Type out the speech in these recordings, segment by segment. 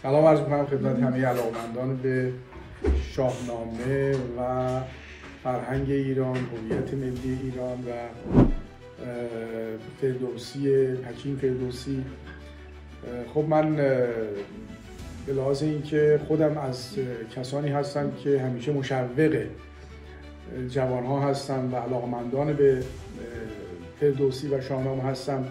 سلام عرض می‌کنم خدمت همه علاقه‌مندان به شاهنامه و فرهنگ ایران، هویت ملی ایران و حکیم فردوسی. خب من به لحاظ اینکه خودم از کسانی هستم که همیشه مشوق جوانها هستم و علاقه‌مندان به فردوسی و شاهنامه هستم،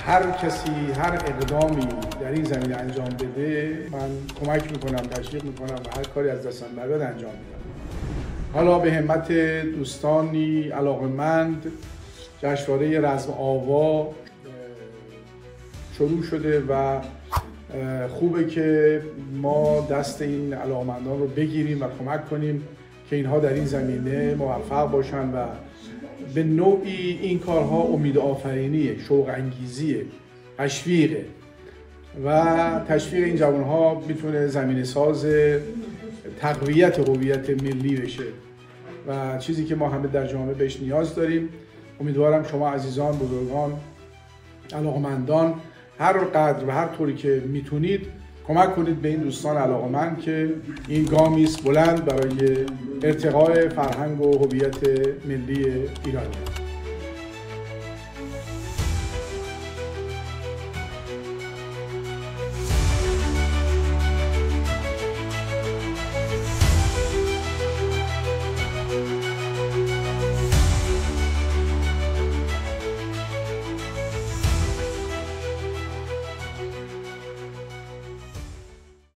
هر کسی هر اقدامی در این زمینه انجام بده من کمک میکنم، تشویق میکنم و هر کاری از دستم براد انجام میدم. حالا به همت دوستانی علاقه‌مند جشنواره رزم آوا شروع شده و خوبه که ما دست این علاقه‌مندان رو بگیریم و کمک کنیم که اینها در این زمینه موفق باشن و به نوعی این کارها امید آفرینیه، شوق انگیزیه، تشویقه و تشویق این جوانها میتونه زمینه ساز تقویت هویت ملی بشه و چیزی که ما همه در جامعه بهش نیاز داریم. امیدوارم شما عزیزان، بزرگان، علاقه‌مندان هر قدر و هر طوری که میتونید کمک کنید به این دوستان علاقه‌مند که این گامی است بلند برای ارتقاء فرهنگ و هویت ملی ایران.